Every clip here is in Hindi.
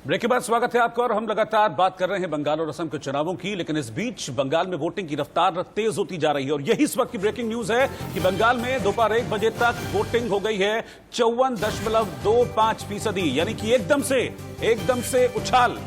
ब्रेक के बाद स्वागत है आपका और हम लगातार बात कर रहे हैं बंगाल और असम के चुनावों की। लेकिन इस बीच बंगाल में वोटिंग की रफ्तार तेज होती जा रही है और यही इस वक्त की ब्रेकिंग न्यूज है कि बंगाल में दोपहर 1 बजे तक वोटिंग हो गई है 54.25%, यानी कि एकदम से उछाल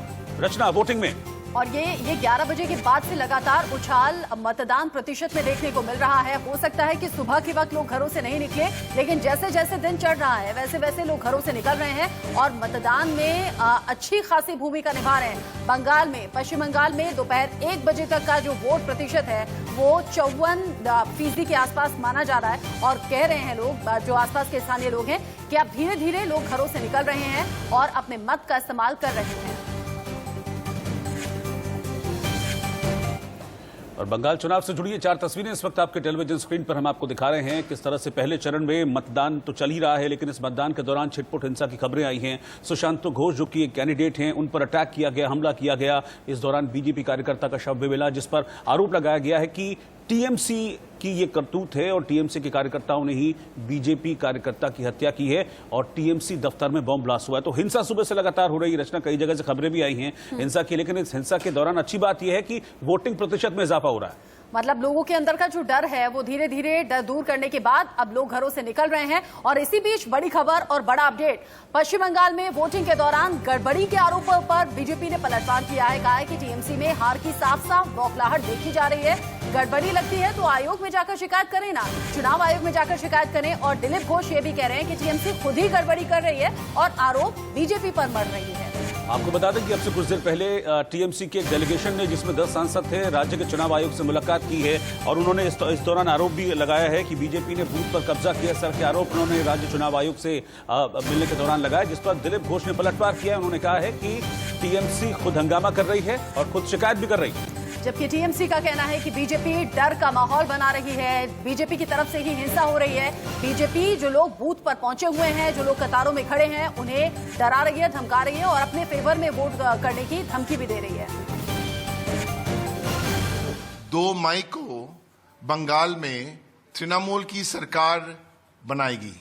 रचना वोटिंग में। और ये 11 बजे के बाद से लगातार उछाल मतदान प्रतिशत में देखने को मिल रहा है। हो सकता है कि सुबह के वक्त लोग घरों से नहीं निकले, लेकिन जैसे जैसे दिन चढ़ रहा है वैसे वैसे लोग घरों से निकल रहे हैं और मतदान में अच्छी खासी भूमिका निभा रहे हैं। बंगाल में, पश्चिम बंगाल में दोपहर 1 बजे तक का जो वोट प्रतिशत है वो 54% के आसपास माना जा रहा है। और कह रहे हैं लोग, जो आसपास के स्थानीय लोग हैं, कि अब धीरे धीरे लोग घरों से निकल रहे हैं और अपने मत का इस्तेमाल कर रहे हैं। और बंगाल चुनाव से जुड़ी ये 4 तस्वीरें इस वक्त आपके टेलीविजन स्क्रीन पर हम आपको दिखा रहे हैं। किस तरह से पहले चरण में मतदान तो चल ही रहा है, लेकिन इस मतदान के दौरान छिटपुट हिंसा की खबरें आई हैं। सुशांतो घोष जो कि एक कैंडिडेट हैं, उन पर अटैक किया गया, हमला किया गया। इस दौरान बीजेपी कार्यकर्ता का शव भी मिला, जिस पर आरोप लगाया गया है कि टीएमसी की ये करतूत है और टीएमसी के कार्यकर्ताओं ने ही बीजेपी कार्यकर्ता की हत्या की है और टीएमसी दफ्तर में बॉम्ब ब्लास्ट हुआ है। तो हिंसा सुबह से लगातार हो रही है रचना, कई जगह से खबरें भी आई हैं हिंसा की। लेकिन इस हिंसा के दौरान अच्छी बात यह है कि वोटिंग प्रतिशत में इजाफा हो रहा है। मतलब लोगों के अंदर का जो डर है वो धीरे धीरे डर दूर करने के बाद अब लोग घरों से निकल रहे हैं। और इसी बीच बड़ी खबर और बड़ा अपडेट, पश्चिम बंगाल में वोटिंग के दौरान गड़बड़ी के आरोपों पर बीजेपी ने पलटवार किया है। कहा है कि टीएमसी में हार की साफ साफ बौखलाहट देखी जा रही है। गड़बड़ी लगती है तो आयोग में जाकर शिकायत करें ना, चुनाव आयोग में जाकर शिकायत करें। और दिलीप घोष ये भी कह रहे हैं कि टीएमसी खुद ही गड़बड़ी कर रही है और आरोप बीजेपी पर मढ़ रही है। आपको बता दें कि अब से कुछ देर पहले टीएमसी के एक डेलीगेशन ने, जिसमें 10 सांसद थे, राज्य के चुनाव आयोग से मुलाकात की है और उन्होंने इस दौरान आरोप भी लगाया है कि बीजेपी ने बूथ पर कब्जा किया। सर के आरोप उन्होंने राज्य चुनाव आयोग से मिलने के दौरान लगाया, जिस पर दिलीप घोष ने पलटवार किया। उन्होंने कहा है कि टीएमसी खुद हंगामा कर रही है और खुद शिकायत भी कर रही है, जबकि टीएमसी का कहना है कि बीजेपी डर का माहौल बना रही है, बीजेपी की तरफ से ही हिंसा हो रही है। बीजेपी जो लोग बूथ पर पहुंचे हुए हैं, जो लोग कतारों में खड़े हैं, उन्हें डरा रही है, धमका रही है और अपने फेवर में वोट करने की धमकी भी दे रही है। 2 मई को बंगाल में तृणमूल की सरकार बनाएगी।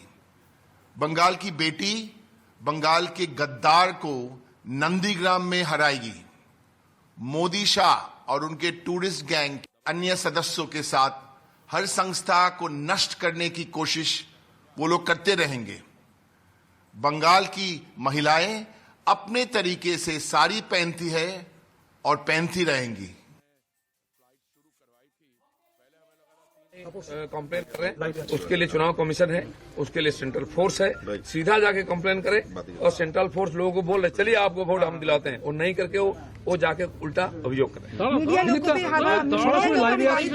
बंगाल की बेटी बंगाल के गद्दार को नंदीग्राम में हराएगी। मोदी शाह और उनके टूरिस्ट गैंग अन्य सदस्यों के साथ हर संस्था को नष्ट करने की कोशिश वो लोग करते रहेंगे। बंगाल की महिलाएं अपने तरीके से साड़ी पहनती है और पहनती रहेंगी। कंप्लेन करें, उसके लिए चुनाव कमीशन है, उसके लिए सेंट्रल फोर्स है। सीधा जाके कंप्लेन करें और सेंट्रल फोर्स लोगों को बोल रहे चलिए आपको वोट हम दिलाते हैं, और नहीं करके वो जाके उल्टा अभियोग करें।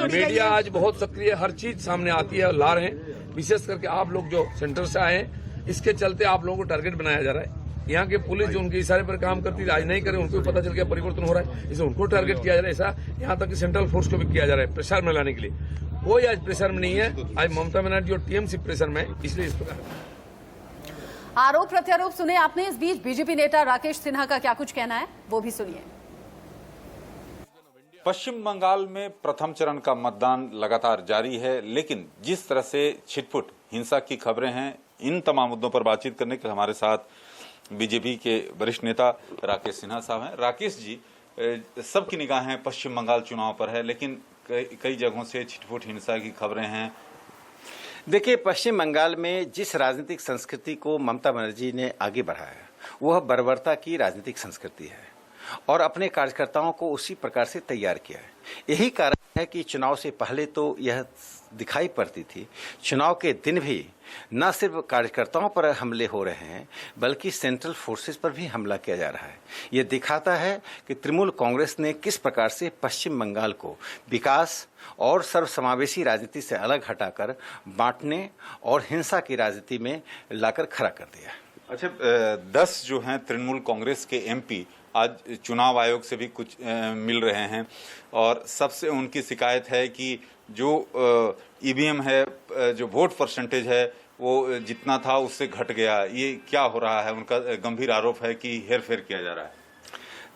मीडिया आज बहुत सक्रिय, हर चीज सामने आती है, ला रहे हैं। विशेष करके आप लोग जो सेंटर से आए हैं, इसके चलते आप लोगों को टारगेट बनाया जा रहा है। यहाँ के पुलिस जो उनके इशारे पर काम करती है, आज नहीं करे, उनको पता चल गया परिवर्तन हो रहा है, इसे उनको टारगेट किया जा रहा है। ऐसा यहाँ तक कि सेंट्रल फोर्स को भी किया जा रहा है प्रेशर में लाने के लिए। कोई आज प्रेशर में नहीं है, आज ममता बनर्जी और टीएमसी प्रेशर में, इसलिए इस प्रकार आरोप प्रत्यारोप सुने आपने। इस बीच बीजेपी नेता राकेश सिन्हा का क्या कुछ कहना है वो भी सुनिए। पश्चिम बंगाल में प्रथम चरण का मतदान लगातार जारी है, लेकिन जिस तरह से छिटपुट हिंसा की खबरें हैं, इन तमाम मुद्दों पर बातचीत करने के हमारे साथ बीजेपी के वरिष्ठ नेता राकेश सिन्हा साहब हैं। राकेश जी, सबकी निगाहें पश्चिम बंगाल चुनाव पर है, लेकिन कई जगहों से छिटपुट हिंसा की खबरें हैं। देखिए, पश्चिम बंगाल में जिस राजनीतिक संस्कृति को ममता बनर्जी ने आगे बढ़ाया, वह बर्बरता की राजनीतिक संस्कृति है और अपने कार्यकर्ताओं को उसी प्रकार से तैयार किया है। यही कारण है कि चुनाव से पहले तो यह दिखाई पड़ती थी, चुनाव के दिन भी न सिर्फ कार्यकर्ताओं पर हमले हो रहे हैं, बल्कि सेंट्रल फोर्सेस पर भी हमला किया जा रहा है। यह दिखाता है कि तृणमूल कांग्रेस ने किस प्रकार से पश्चिम बंगाल को विकास और सर्वसमावेशी राजनीति से अलग हटाकर बांटने और हिंसा की राजनीति में लाकर खड़ा कर दिया। अच्छा, 10 जो हैं तृणमूल कांग्रेस के एमपी आज चुनाव आयोग से भी कुछ मिल रहे हैं और सबसे उनकी शिकायत है कि जो ईवीएम है, जो वोट परसेंटेज है, वो जितना था उससे घट गया। ये क्या हो रहा है? उनका गंभीर आरोप है कि हेरफेर किया जा रहा है।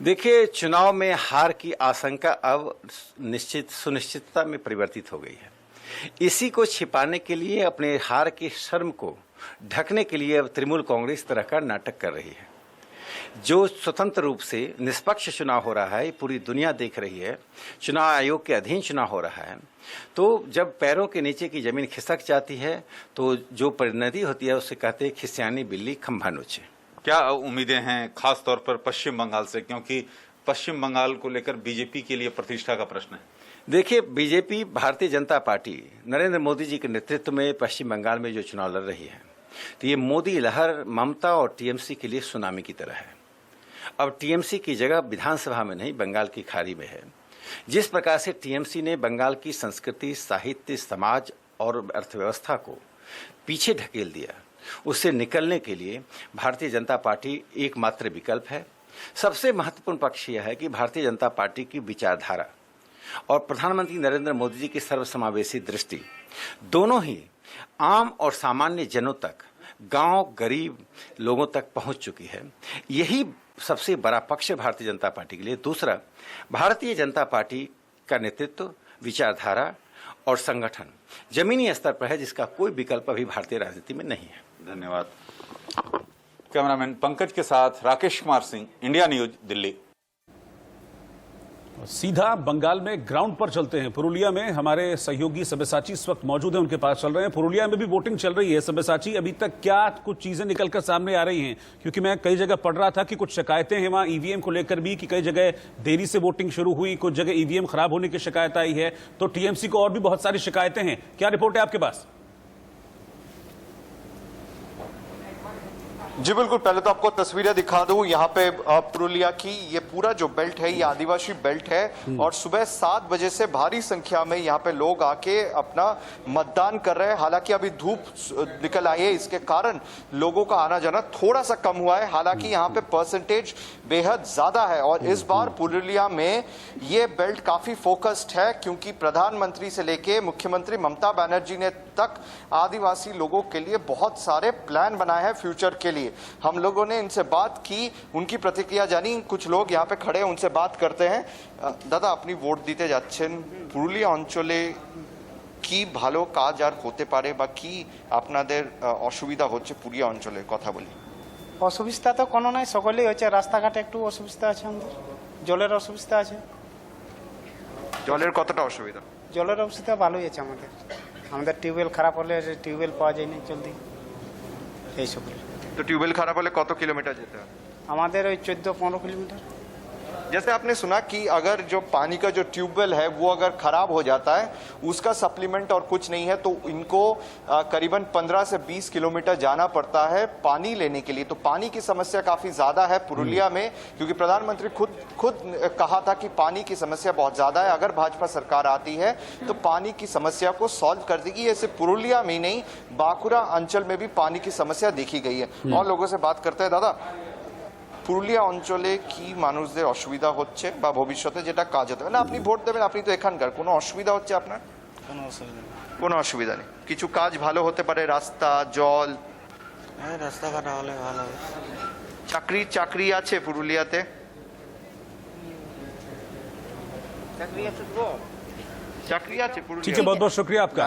देखिए, चुनाव में हार की आशंका अब सुनिश्चितता में परिवर्तित हो गई है। इसी को छिपाने के लिए, अपने हार की शर्म को ढकने के लिए अब तृणमूल कांग्रेस तरह का नाटक कर रही है। जो स्वतंत्र रूप से निष्पक्ष चुनाव हो रहा है, ये पूरी दुनिया देख रही है, चुनाव आयोग के अधीन चुनाव हो रहा है, तो जब पैरों के नीचे की जमीन खिसक जाती है तो जो परिणति होती है उससे कहते हैं खिसियानी बिल्ली खंभा नोचे। क्या उम्मीदें हैं खास तौर पर पश्चिम बंगाल से, क्योंकि पश्चिम बंगाल को लेकर बीजेपी के लिए प्रतिष्ठा का प्रश्न है? देखिए, बीजेपी भारतीय जनता पार्टी नरेंद्र मोदी जी के नेतृत्व में पश्चिम बंगाल में जो चुनाव लड़ रही है, तो ये मोदी लहर ममता और टीएमसी के लिए सुनामी की तरह है। अब टीएमसी की जगह विधानसभा में नहीं, बंगाल की खाड़ी में है। जिस प्रकार से टीएमसी ने बंगाल की संस्कृति, साहित्य, समाज और अर्थव्यवस्था को पीछे ढकेल दिया, उससे निकलने के लिए भारतीय जनता पार्टी एकमात्र विकल्प है। सबसे महत्वपूर्ण पक्ष यह है कि भारतीय जनता पार्टी की विचारधारा और प्रधानमंत्री नरेंद्र मोदी जी की सर्वसमावेशी दृष्टि दोनों ही आम और सामान्य जनों तक, गांव गरीब लोगों तक पहुंच चुकी है। यही सबसे बड़ा पक्ष है भारतीय जनता पार्टी के लिए। दूसरा, भारतीय जनता पार्टी का नेतृत्व, विचारधारा और संगठन जमीनी स्तर पर है, जिसका कोई विकल्प अभी भारतीय राजनीति में नहीं है। धन्यवाद। कैमरामैन पंकज के साथ राकेश कुमार सिंह, इंडिया न्यूज, दिल्ली। सीधा बंगाल में ग्राउंड पर चलते हैं। पुरुलिया में हमारे सहयोगी सब्यसाची इस वक्त मौजूद हैं, उनके पास चल रहे हैं। पुरुलिया में भी वोटिंग चल रही है। सब्यसाची, अभी तक क्या कुछ चीजें निकलकर सामने आ रही हैं? क्योंकि मैं कई जगह पढ़ रहा था कि कुछ शिकायतें हैं वहां ईवीएम को लेकर भी, कि कई जगह देरी से वोटिंग शुरू हुई, कुछ जगह ईवीएम खराब होने की शिकायत आई है, तो टीएमसी को और भी बहुत सारी शिकायतें हैं। क्या रिपोर्ट है आपके पास? जी बिल्कुल, पहले तो आपको तस्वीरें दिखा दूं। यहाँ पे पुरुलिया की ये पूरा जो बेल्ट है, ये आदिवासी बेल्ट है और सुबह 7 बजे से भारी संख्या में यहाँ पे लोग आके अपना मतदान कर रहे हैं। हालांकि अभी धूप निकल आई है, इसके कारण लोगों का आना जाना थोड़ा सा कम हुआ है। हालांकि यहाँ पे परसेंटेज बेहद ज्यादा है और इस बार पुरुलिया में ये बेल्ट काफी फोकस्ड है, क्योंकि प्रधानमंत्री से लेके मुख्यमंत्री ममता बनर्जी ने तक आदिवासी लोगों के लिए बहुत सारे प्लान बनाए हैं फ्यूचर के लिए। हम लोगों ने इनसे बात की, उनकी प्रतिक्रिया जानी। कुछ लोग यहाँ पे खड़े हैं, उनसे बात करते हैं। दादा, अपनी वोट दीते जाच्छेन, पुरुलिया अंचले की भालो काज आर होते पारे बा की आपनादेर असुविधा होच्छे पुरुलिया अंचले, कथा बोली। असुविधा तो कोनो নাই, সকলেই হচ্ছে। রাস্তাঘাটে একটু অসুবিধা আছে, আমাদের জলের অসুবিধা আছে। জলের কতটা অসুবিধা? জলের অসুবিধা ভালোই আছে আমাদের। আমাদের টিউবওয়েল খারাপ হলে টিউবওয়েল পাওয়া যায় না জলদি, এইসব। तो ट्यूबवेल खराब होले कत किलोमीटर जेते हैं? আমাদের ওই 14-15 किलोमीटर। जैसे आपने सुना कि अगर जो पानी का जो ट्यूबवेल है वो अगर खराब हो जाता है, उसका सप्लीमेंट और कुछ नहीं है, तो इनको करीबन 15 से 20 किलोमीटर जाना पड़ता है पानी लेने के लिए। तो पानी की समस्या काफी ज्यादा है पुरुलिया में, क्योंकि प्रधानमंत्री खुद कहा था कि पानी की समस्या बहुत ज्यादा है। अगर भाजपा सरकार आती है तो पानी की समस्या को सॉल्व कर देगी। ये सिर्फ पुरुलिया में ही नहीं, बांकुरा अंचल में भी पानी की समस्या देखी गई है। और लोगों से बात करते हैं। दादा, পুরুলিয়া অঞ্চলে কি মানুষদের অসুবিধা হচ্ছে বা ভবিষ্যতে যেটা কাজ হতে পারে? না, আপনি ভোট দেবেন, আপনি তো এখানকার, কোনো অসুবিধা হচ্ছে আপনার? কোনো অসুবিধা নেই। কোনো অসুবিধা নেই। কিছু কাজ ভালো হতে পারে, রাস্তা, জল, হ্যাঁ, রাস্তাঘাট হলে ভালো হবে। চাকরি আছে পুরুলিয়াতে? চাকরি আছে তো, চাকরি আছে পুরুলিয়া? ठीक है, बहुत बहुत शुक्रिया आपका।